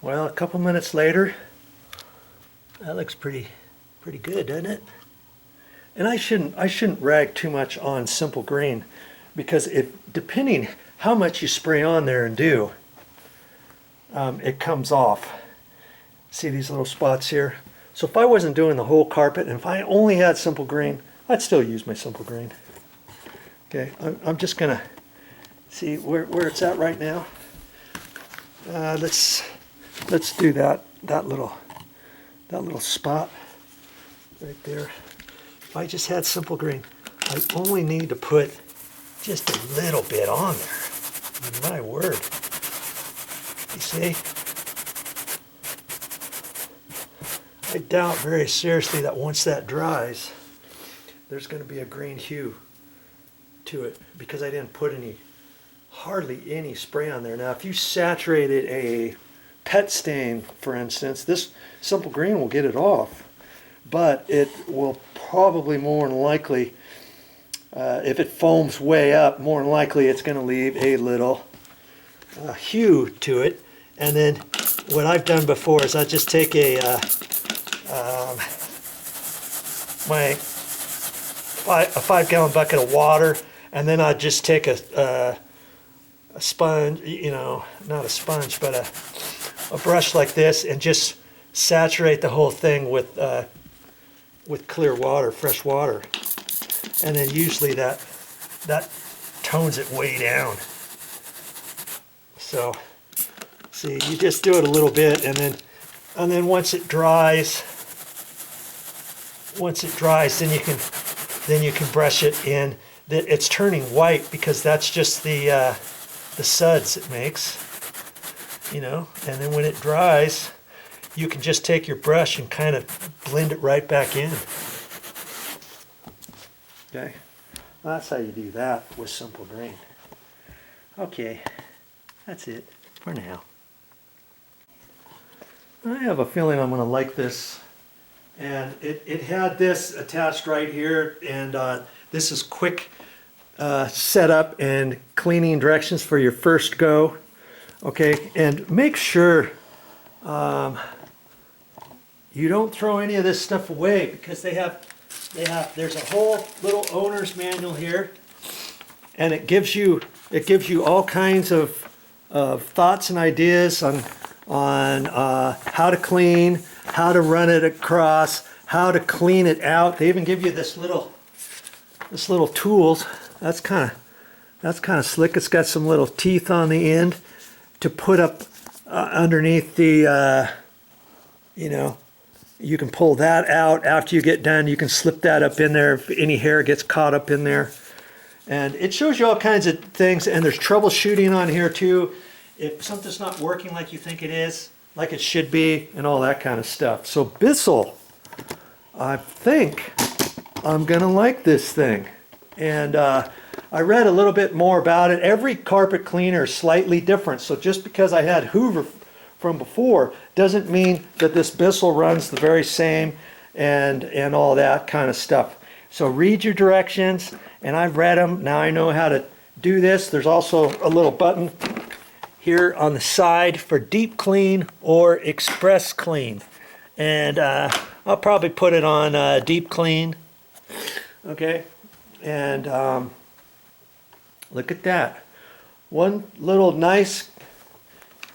Well, a couple minutes later, that looks pretty good, doesn't it? And I shouldn't rag too much on simple green, because depending how much you spray on there and do, it comes off. See these little spots here? So if I wasn't doing the whole carpet, and if I only had simple green, I'd still use my simple green. Okay, I'm just gonna see where it's at right now. Let's do that little spot right there. If I just had simple green, I only need to put just a little bit on there. My word. You see? I doubt very seriously that once that dries, there's going to be a green hue to it, because I didn't put hardly any spray on there. Now, if you saturated a pet stain, for instance, this simple green will get it off, but it will probably more than likely, if it foams way up, more than likely it's going to leave a little hue to it. And then what I've done before is I just take my 5-gallon bucket of water, and then I just take a sponge, not a sponge, but a brush like this, and just saturate the whole thing with clear water, fresh water, and then usually that tones it way down. So see, you just do it a little bit, and then once it dries, then you can brush it in. It's turning white because that's just the suds it makes, and then when it dries, you can just take your brush and kind of blend it right back in. Okay, well, that's how you do that with simple green. Okay, that's it for now. I have a feeling I'm going to like this. And it had this attached right here, and this is quick setup and cleaning directions for your first go. Okay, and make sure you don't throw any of this stuff away, because there's a whole little owner's manual here, and it gives you all kinds of thoughts and ideas on how to clean, how to run it across, how to clean it out. They even give you this little tools. That's kind of slick. It's got some little teeth on the end to put up underneath the, you can pull that out after you get done. You can slip that up in there if any hair gets caught up in there. And it shows you all kinds of things, and there's troubleshooting on here too. If something's not working like you think it is, like it should be, and all that kind of stuff. So Bissell, I think I'm gonna like this thing. And I read a little bit more about it. Every carpet cleaner is slightly different. So just because I had Hoover from before doesn't mean that this Bissell runs the very same and all that kind of stuff. So read your directions, and I've read them. Now I know how to do this. There's also a little button here on the side for deep clean or express clean, and I'll probably put it on deep clean. Okay, and look at that, one little nice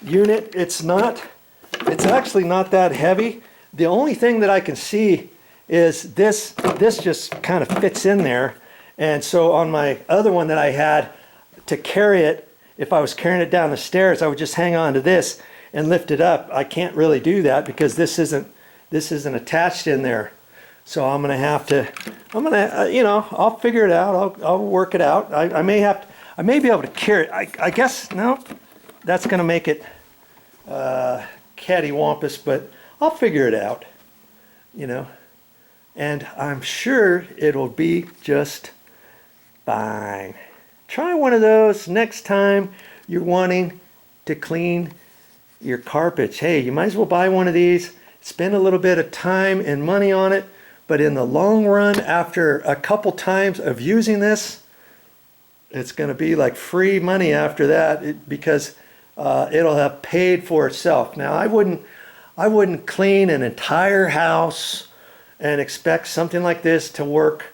unit. It's actually not that heavy. The only thing that I can see is this just kind of fits in there, and so on my other one that I had to carry it, if I was carrying it down the stairs, I would just hang on to this and lift it up. I can't really do that because this isn't attached in there. So I'm gonna I'll figure it out. I'll work it out. I may be able to carry it. I guess, no, that's gonna make it cattywampus, but I'll figure it out, and I'm sure it'll be just fine. Try one of those next time you're wanting to clean your carpets. Hey, you might as well buy one of these, spend a little bit of time and money on it, but in the long run, after a couple times of using this, it's going to be like free money after that, because it'll have paid for itself. Now, I wouldn't clean an entire house and expect something like this to work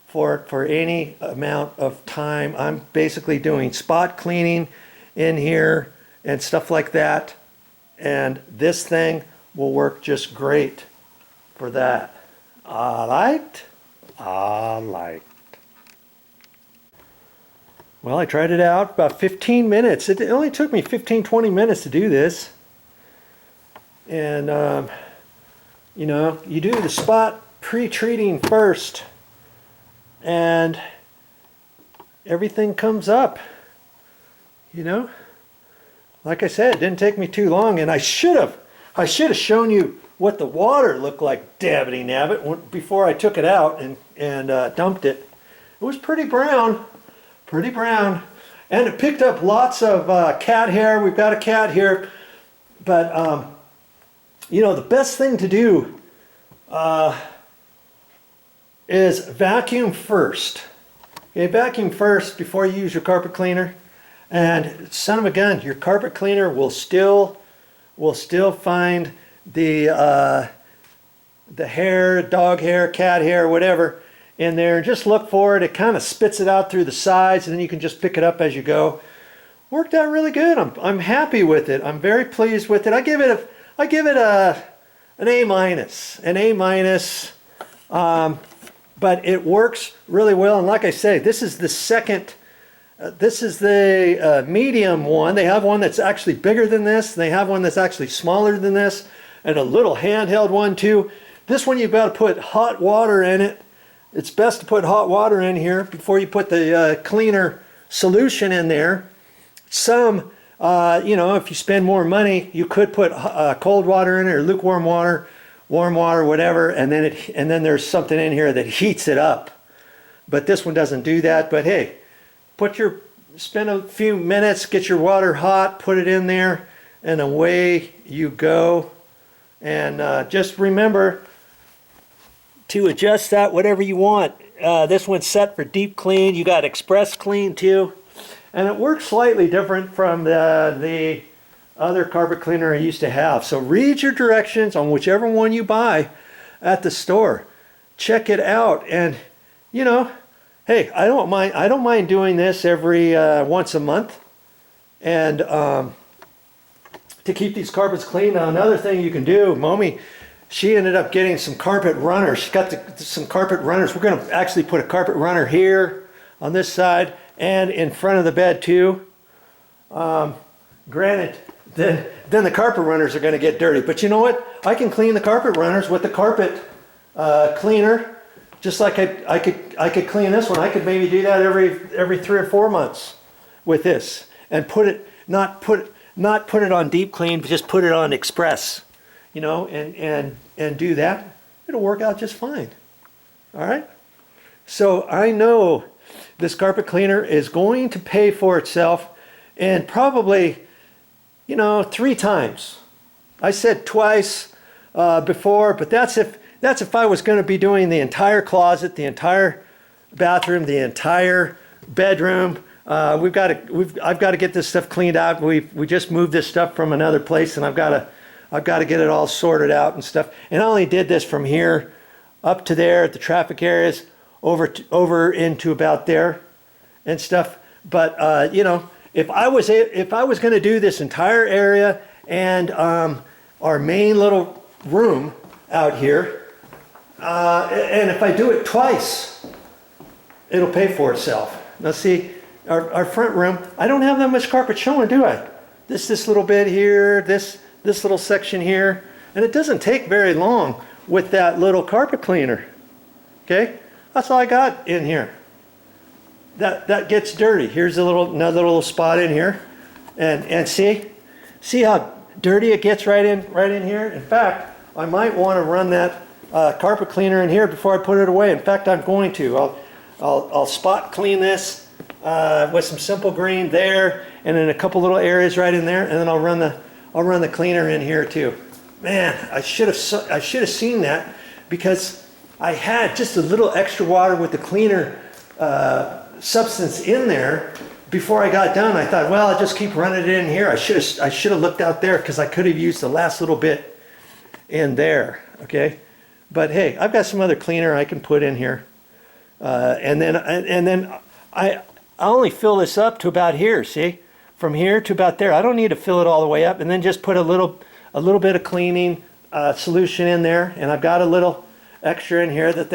for any amount of time. I'm basically doing spot cleaning in here and stuff like that, and this thing will work just great for that. I liked. Well, I tried it out about 15 minutes. It only took me 15-20 minutes to do this. And, you know, you do the spot pre-treating first, and everything comes up, you know. Like I said, it didn't take me too long, and I should have shown you what the water looked like, dabbity nabbit, before I took it out and dumped it. It was pretty brown. Pretty brown, and it picked up lots of cat hair. We've got a cat here, but you know, the best thing to do is vacuum first. Okay, vacuum first before you use your carpet cleaner, and son of a gun, your carpet cleaner will still find the hair, dog hair, cat hair, whatever, in there. Just look for it. It kind of spits it out through the sides, and then you can just pick it up as you go. Worked out really good. I'm happy with it. I'm very pleased with it. I give it an A minus, but it works really well. And like I say, this is the second. This is the medium one. They have one that's actually bigger than this. They have one that's actually smaller than this, and a little handheld one too. This one you've got to put hot water in it. It's best to put hot water in here before you put the cleaner solution in there. Some, you know, if you spend more money, you could put cold water in it, or lukewarm water, warm water, whatever, and then there's something in here that heats it up. But this one doesn't do that. But hey, spend a few minutes, get your water hot, put it in there, and away you go. And just remember to adjust that whatever you want. This one's set for deep clean. You got express clean too, and it works slightly different from the other carpet cleaner I used to have. So read your directions on whichever one you buy at the store. Check it out, and you know, hey, I don't mind doing this every once a month, and to keep these carpets clean. Now, another thing you can do, Momi, she ended up getting some carpet runners. She got some carpet runners. We're going to actually put a carpet runner here on this side and in front of the bed too. Granted, then the carpet runners are going to get dirty. But you know what? I can clean the carpet runners with the carpet cleaner, just like I could clean this one. I could maybe do that every 3 or 4 months with this, and not put it on deep clean, but just put it on express. You know, and do that. It'll work out just fine. All right? So I know this carpet cleaner is going to pay for itself, and probably, you know, 3 times. I said twice before, but that's if I was going to be doing the entire closet, the entire bathroom, the entire bedroom. I've got to get this stuff cleaned out. We just moved this stuff from another place, and I've got to get it all sorted out and stuff. And I only did this from here up to there at the traffic areas, over into about there and stuff. But you know, if I was going to do this entire area and our main little room out here, and if I do it twice, it'll pay for itself. Now see, our front room, I don't have that much carpet showing, do I? This little bit here, this little section here, and it doesn't take very long with that little carpet cleaner. Okay, that's all I got in here. That gets dirty. Here's another little spot in here, and see how dirty it gets right in here. In fact, I might want to run that carpet cleaner in here before I put it away. In fact, I'm going to. I'll spot clean this with some simple green there, and in a couple little areas right in there, and then I'll run the cleaner in here too. Man, I should have seen that, because I had just a little extra water with the cleaner substance in there before I got done, I thought, well, I'll just keep running it in here. I should have looked out there because I could have used the last little bit in there, okay? But hey, I've got some other cleaner I can put in here. And then I only fill this up to about here, see? From here to about there. I don't need to fill it all the way up, and then just put a little bit of cleaning solution in there, and I've got a little extra in here that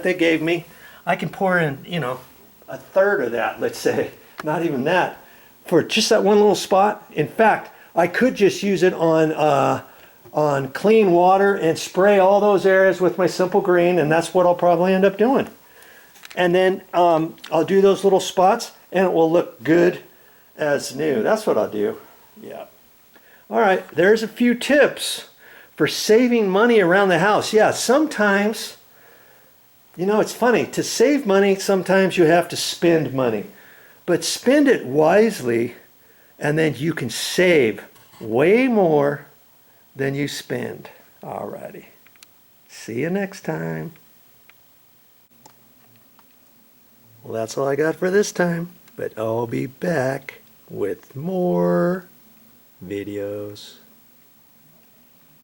they gave me. I can pour in, you know, a third of that, let's say, not even that, for just that one little spot. In fact, I could just use it on clean water and spray all those areas with my simple green, and that's what I'll probably end up doing. And then I'll do those little spots, and it will look good as new. That's what I'll do. Yeah. All right, there's a few tips for saving money around the house. Yeah, sometimes, you know, it's funny. To save money, sometimes you have to spend money. But spend it wisely, and then you can save way more than you spend. Alrighty. See you next time. Well, that's all I got for this time, but I'll be back with more videos.